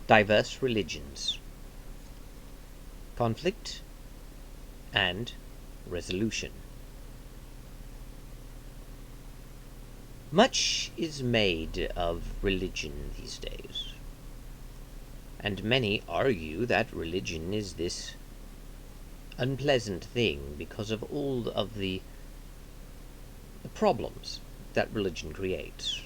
Diverse religions, conflict and resolution. Much is made of religion these days, and many argue that religion is this unpleasant thing because of all of the problems that religion creates.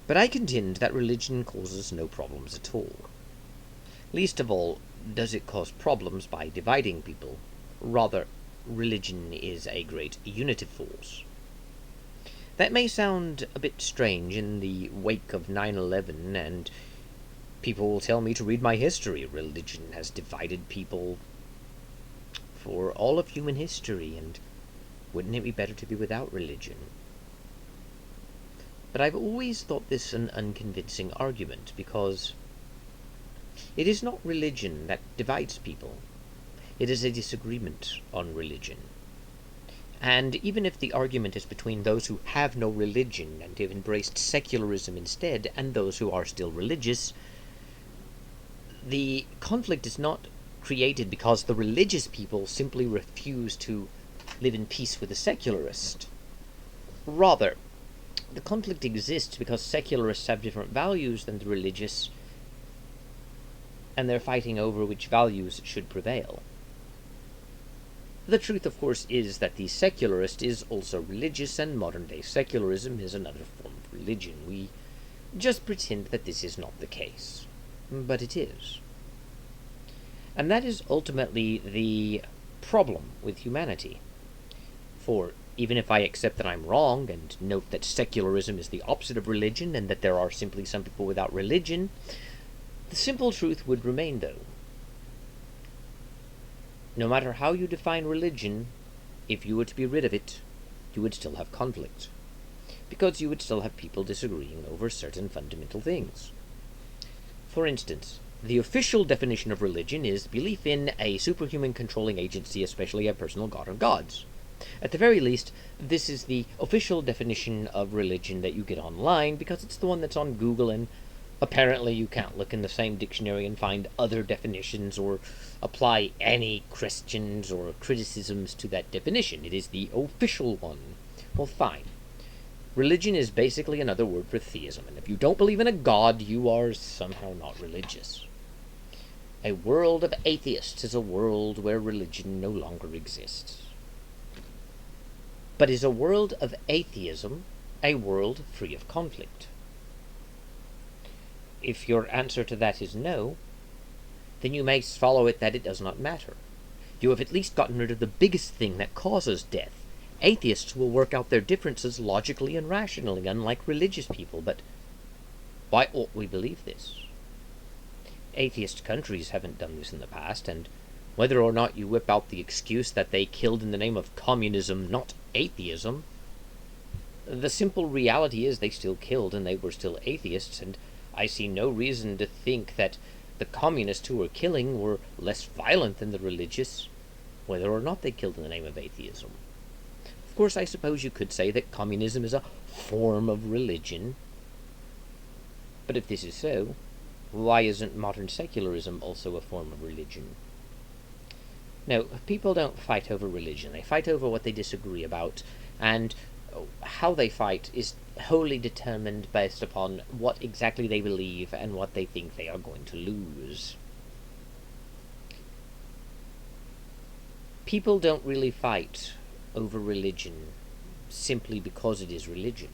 But I contend that religion causes no problems at all. Least of all does it cause problems by dividing people. Rather, religion is a great unitive force. That may sound a bit strange in the wake of 9/11, and people will tell me to read my history. Religion has divided people for all of human history, and wouldn't it be better to be without religion? But I've always thought this an unconvincing argument, because it is not religion that divides people. It is a disagreement on religion. And even if the argument is between those who have no religion and have embraced secularism instead, and those who are still religious, the conflict is not created because the religious people simply refuse to live in peace with the secularist. Rather, the conflict exists because secularists have different values than the religious, and they're fighting over which values should prevail. The truth, of course, is that the secularist is also religious, and modern-day secularism is another form of religion. We just pretend that this is not the case, but it is. And that is ultimately the problem with humanity. For even if I accept that I'm wrong, and note that secularism is the opposite of religion, and that there are simply some people without religion, the simple truth would remain, though. No matter how you define religion, if you were to be rid of it, you would still have conflict, because you would still have people disagreeing over certain fundamental things. For instance, the official definition of religion is belief in a superhuman controlling agency, especially a personal god or gods. At the very least, this is the official definition of religion that you get online, because it's the one that's on Google, and apparently you can't look in the same dictionary and find other definitions or apply any questions or criticisms to that definition. It is the official one. Well, fine. Religion is basically another word for theism, and if you don't believe in a god, you are somehow not religious. A world of atheists is a world where religion no longer exists. But is a world of atheism a world free of conflict? If your answer to that is no, then you may follow it that it does not matter. You have at least gotten rid of the biggest thing that causes death. Atheists will work out their differences logically and rationally, unlike religious people, but why ought we believe this? Atheist countries haven't done this in the past, and whether or not you whip out the excuse that they killed in the name of communism, not atheism, the simple reality is they still killed and they were still atheists, and I see no reason to think that the communists who were killing were less violent than the religious, whether or not they killed in the name of atheism. Of course, I suppose you could say that communism is a form of religion, but if this is so, why isn't modern secularism also a form of religion? No, people don't fight over religion. They fight over what they disagree about, and how they fight is wholly determined based upon what exactly they believe and what they think they are going to lose. People don't really fight over religion simply because it is religion.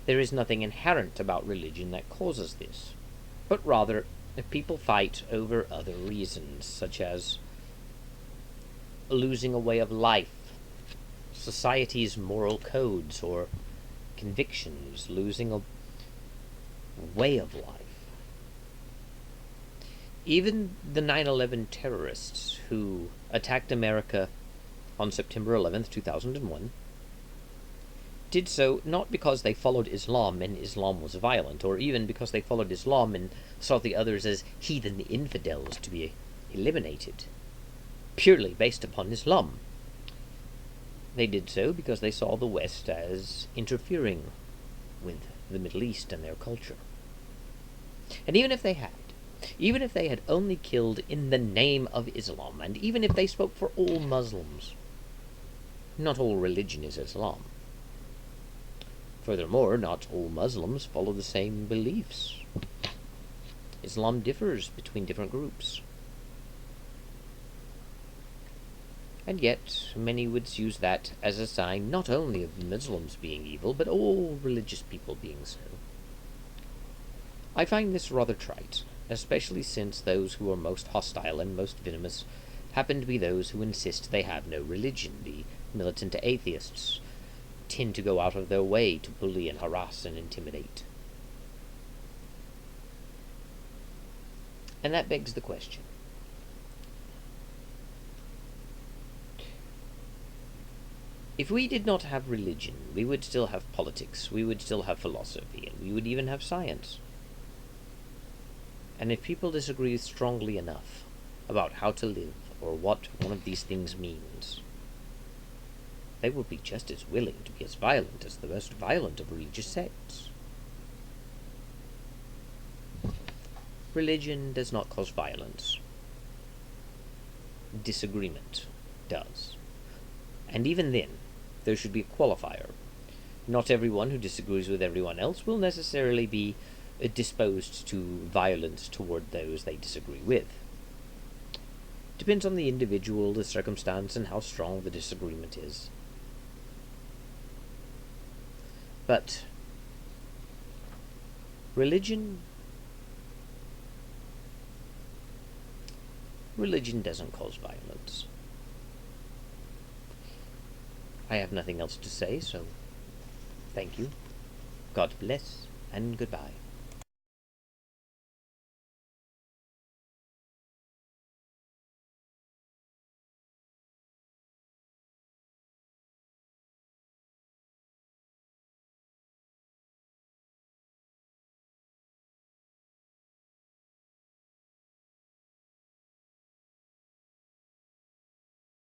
There is nothing inherent about religion that causes this, but rather people fight over other reasons, such as losing a way of life, society's moral codes or convictions, losing a way of life. Even the 9/11 terrorists who attacked America on September 11th, 2001, did so not because they followed Islam and Islam was violent, or even because they followed Islam and saw the others as heathen infidels to be eliminated, purely based upon Islam. They did so because they saw the West as interfering with the Middle East and their culture. And even if they had only killed in the name of Islam, and even if they spoke for all Muslims, not all religion is Islam. Furthermore, not all Muslims follow the same beliefs. Islam differs between different groups. And yet, many would use that as a sign not only of Muslims being evil, but all religious people being so. I find this rather trite, especially since those who are most hostile and most venomous happen to be those who insist they have no religion. The militant atheists tend to go out of their way to bully and harass and intimidate. And that begs the question. If we did not have religion, we would still have politics, we would still have philosophy, and we would even have science. And if people disagree strongly enough about how to live or what one of these things means, they will be just as willing to be as violent as the most violent of religious sects. Religion does not cause violence. Disagreement does. And even then, there should be a qualifier. Not everyone who disagrees with everyone else will necessarily be disposed to violence toward those they disagree with. Depends on the individual, the circumstance, and how strong the disagreement is. But religion doesn't cause violence. I have nothing else to say, so thank you, God bless, and goodbye.